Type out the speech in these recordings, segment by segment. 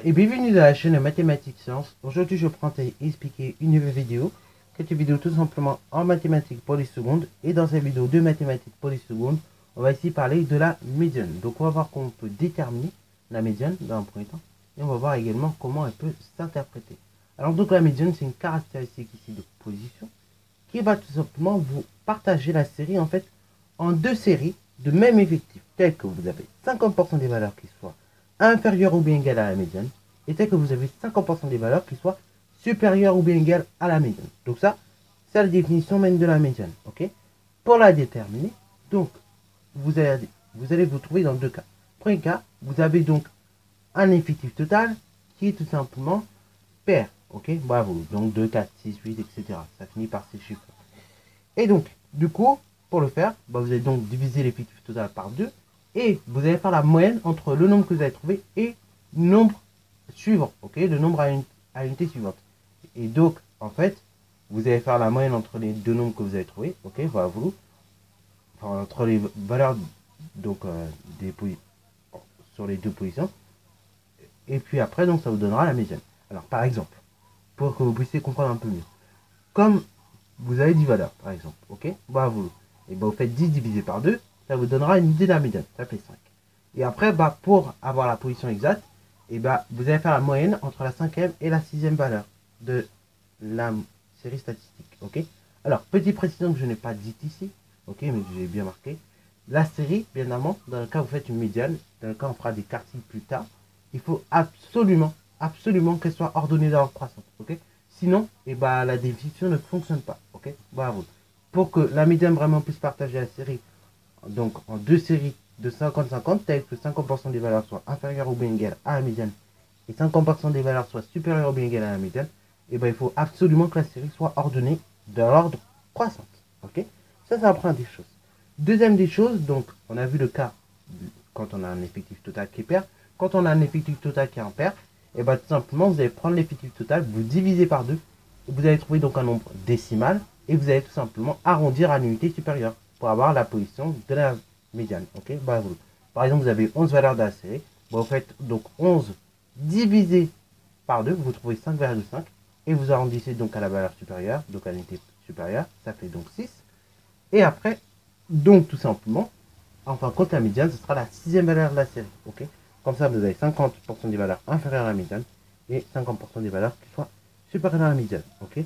Et bienvenue dans la chaîne Mathématiques Sciences. Aujourd'hui, je prends à expliquer une nouvelle vidéo. Cette vidéo tout simplement en mathématiques pour les secondes. Et dans cette vidéo de mathématiques pour les secondes, on va ici parler de la médiane. Donc on va voir comment on peut déterminer la médiane dans un premier temps. Et on va voir également comment elle peut s'interpréter. Alors donc la médiane, c'est une caractéristique ici de position qui va tout simplement vous partager la série en fait en deux séries de même effectif. Tel que vous avez 50% des valeurs qui soient inférieure ou bien égale à la médiane, et tel que vous avez 50% des valeurs qui soient supérieures ou bien égales à la médiane. Donc ça, c'est la définition même de la médiane. Ok. Pour la déterminer, donc, vous allez vous trouver dans deux cas. Premier cas, vous avez donc un effectif total qui est tout simplement pair. Ok. Bravo. Donc 2, 4, 6, 8, etc. Ça finit par ces chiffres. Et donc, du coup, pour le faire, vous allez donc diviser l'effectif total par 2. Et vous allez faire la moyenne entre le nombre que vous avez trouvé et le nombre suivant, ok, le nombre à l'unité suivante. Et donc, en fait, vous allez faire la moyenne entre les deux nombres que vous avez trouvés, ok, voilà, entre les valeurs donc sur les deux positions. Et puis après, donc, ça vous donnera la médiane. Alors, par exemple, pour que vous puissiez comprendre un peu mieux, comme vous avez 10 valeurs, par exemple, ok, voilà, et vous faites 10 divisé par 2. Ça vous donnera une idée de la médiane, ça fait 5. Et après, pour avoir la position exacte, vous allez faire la moyenne entre la 5e et la 6e valeur de la série statistique. Ok. Alors, petite précision que je n'ai pas dite ici, ok, mais que j'ai bien marqué. La série, bien évidemment, dans le cas où vous faites une médiane, dans le cas où on fera des quartiles plus tard, il faut absolument qu'elle soit ordonnée dans l'ordre croissant. Ok. Sinon, la définition ne fonctionne pas. Ok. Bravo. Pour que la médiane vraiment puisse partager la série, donc en deux séries de 50-50, tel que 50% des valeurs soient inférieures ou bien égales à la médiane et 50% des valeurs soient supérieures ou bien égales à la médiane, il faut absolument que la série soit ordonnée dans l'ordre croissant. Ok. Ça c'est la première des choses. Deuxième des choses, donc on a vu le cas quand on a un effectif total qui est pair. Quand on a un effectif total qui est impair, tout simplement vous allez prendre l'effectif total, vous divisez par 2, vous allez trouver donc un nombre décimal et vous allez tout simplement arrondir à l'unité supérieure pour avoir la position de la médiane. Ok. Par exemple, vous avez 11 valeurs de la série. Vous faites donc 11 divisé par 2, vous trouvez 5,5 et vous arrondissez donc à la valeur supérieure, donc à l'unité supérieure, ça fait donc 6. Et après, donc tout simplement, enfin, quand la médiane, ce sera la 6e valeur de la série. Ok. Comme ça, vous avez 50% des valeurs inférieures à la médiane et 50% des valeurs qui soient supérieures à la médiane. Ok.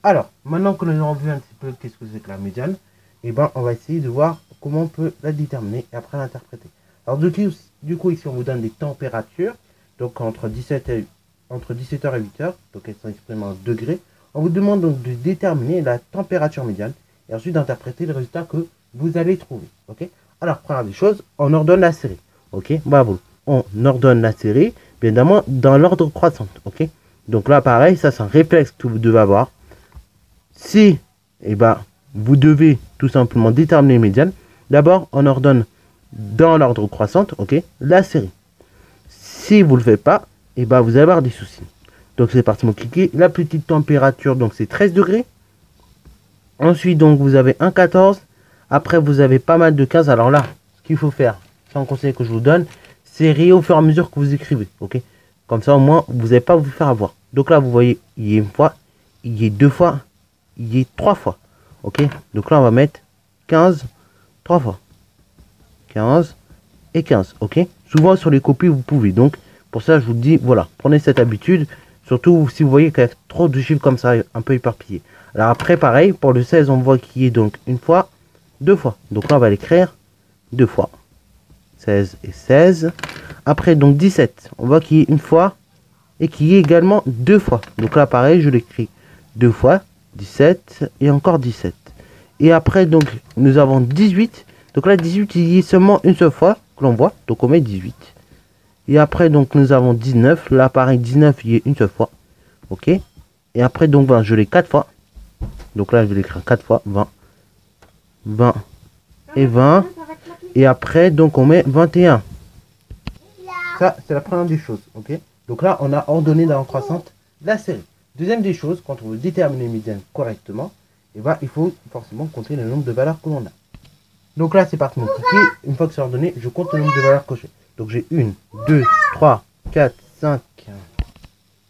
Alors, maintenant que nous avons vu un petit peu qu'est-ce que c'est que la médiane, on va essayer de voir comment on peut la déterminer et après l'interpréter. Alors du coup ici on vous donne des températures, donc entre 17h et 8h, donc elles sont exprimées en degrés. On vous demande donc de déterminer la température médiane et ensuite d'interpréter le résultat que vous allez trouver. Ok. Alors première des choses, on ordonne la série. Ok. On ordonne la série, bien évidemment dans l'ordre croissant. Ok. Donc là pareil, ça c'est un réflexe que vous devez avoir. Si vous devez tout simplement déterminer les médianes, d'abord on ordonne dans l'ordre croissant, ok, la série. Si vous ne le faites pas, vous allez avoir des soucis. Donc c'est parti mon kiki. La petite température, donc c'est 13 degrés. Ensuite donc vous avez un 14. Après vous avez pas mal de 15. Alors là, ce qu'il faut faire, c'est un conseil que je vous donne, c'est rire au fur et à mesure que vous écrivez, ok. Comme ça au moins vous n'allez pas vous faire avoir. Donc là vous voyez, il y a une fois, il y a deux fois, il y a 3 fois. Ok. Donc là on va mettre 15 3 fois. 15 et 15. Ok. Souvent sur les copies vous pouvez. Donc pour ça je vous dis voilà. Prenez cette habitude. Surtout si vous voyez qu'il y a trop de chiffres comme ça un peu éparpillés. Alors après pareil pour le 16 on voit qu'il y est donc une fois, 2 fois. Donc là on va l'écrire 2 fois. 16 et 16. Après donc 17. On voit qu'il y est une fois et qu'il y est également 2 fois. Donc là pareil je l'écris 2 fois. 17 et encore 17. Et après donc nous avons 18. Donc là 18 il y est seulement une seule fois que l'on voit. Donc on met 18. Et après donc nous avons 19. Là pareil 19 il y est une seule fois. Ok. Et après donc 20 je l'ai 4 fois. Donc là je vais l'écrire 4 fois. 20. 20 et 20. Et après donc on met 21. Ça c'est la première des choses. Ok. Donc là on a ordonné dans la croissante la série. Deuxième des choses, quand on veut déterminer les médianes correctement, il faut forcément compter le nombre de valeurs que l'on a. Donc là, c'est parti mon cliquer. Une fois que c'est ordonné, je compte le nombre de valeurs cochées. Donc j'ai 1, 2, 3, 4, 5.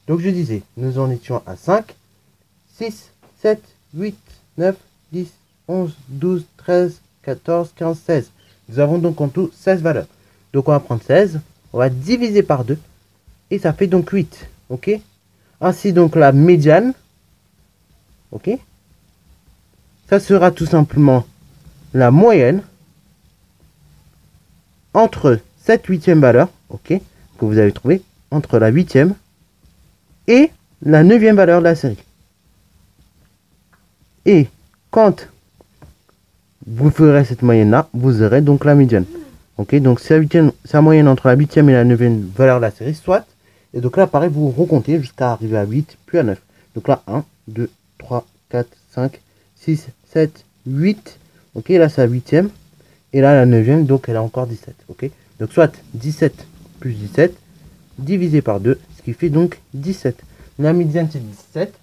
Donc je disais, nous en étions à 5, 6, 7, 8, 9, 10, 11, 12, 13, 14, 15, 16. Nous avons donc en tout 16 valeurs. Donc on va prendre 16, on va diviser par 2, et ça fait donc 8. Ok? Ainsi donc la médiane, ok? Ça sera tout simplement la moyenne entre cette 8e valeur, ok, que vous avez trouvé, entre la 8e et la 9e valeur de la série. Et quand vous ferez cette moyenne-là, vous aurez donc la médiane. Ok, donc c'est la moyenne entre la 8e et la 9e valeur de la série, soit. Et donc là, pareil, vous recomptez jusqu'à arriver à 8, puis à 9. Donc là, 1, 2, 3, 4, 5, 6, 7, 8. Ok, là, c'est la 8e. Et là, la 9e, donc elle a encore 17. Ok, donc soit 17 plus 17 divisé par 2, ce qui fait donc 17. La médiane, c'est 17.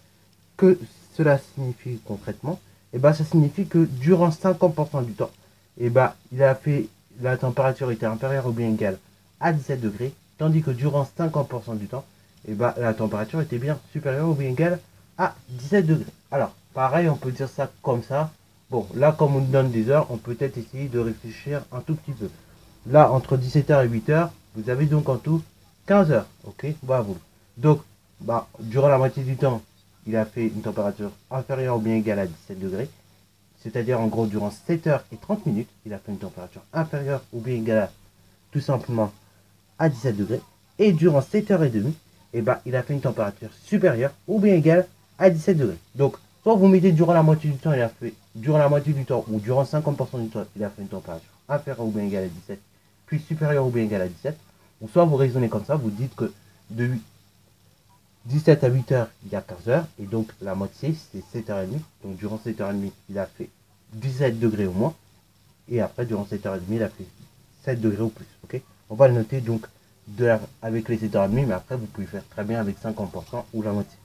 Que cela signifie concrètement? Et bah, ça signifie que durant 50% du temps, et bah, la température était inférieure ou bien égale à 17 degrés, tandis que durant 50% du temps, et bah, la température était bien supérieure ou bien égale à 17 degrés. Alors, pareil, on peut dire ça comme ça. Bon, là, comme on nous donne des heures, on peut peut-être essayer de réfléchir un tout petit peu. Là, entre 17h et 8h, vous avez donc en tout 15 heures. Ok, bravo. Donc, bah, durant la moitié du temps, il a fait une température inférieure ou bien égale à 17 degrés. C'est-à-dire, en gros, durant 7h et 30 minutes, il a fait une température inférieure ou bien égale à, tout simplement, à 17 degrés. Et durant 7h30, et bah, il a fait une température supérieure ou bien égale à 17 degrés. Donc, soit vous mettez durant la moitié du temps, il a fait, durant la moitié du temps ou durant 50% du temps, il a fait une température inférieure ou bien égale à 17, puis supérieure ou bien égale à 17. Ou soit vous raisonnez comme ça, vous dites que de 17 à 8h, il y a 15 heures, et donc la moitié, c'est 7h30. Donc durant 7h30, il a fait 17 degrés au moins, et après, durant 7h30, il a fait 7 degrés ou plus. Ok, on va le noter donc avec les 7h30, mais après, vous pouvez faire très bien avec 50% ou la moitié.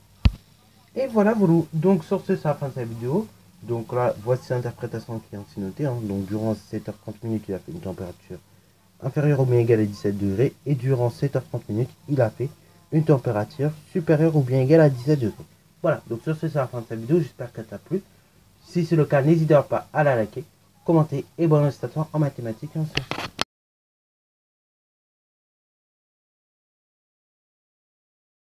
Et voilà, voilà. Donc sur ce, c'est la fin de cette vidéo. Donc là, voici l'interprétation qui est ainsi notée. Hein. Donc durant 7h30 minutes, il a fait une température inférieure ou bien égale à 17 degrés. Et durant 7h30 minutes, il a fait une température supérieure ou bien égale à 17 degrés. Voilà, donc sur ce, c'est la fin de cette vidéo. J'espère qu'elle t'a plu. Si c'est le cas, n'hésitez pas à la liker, commenter et bonne récitation en mathématiques et en sciences.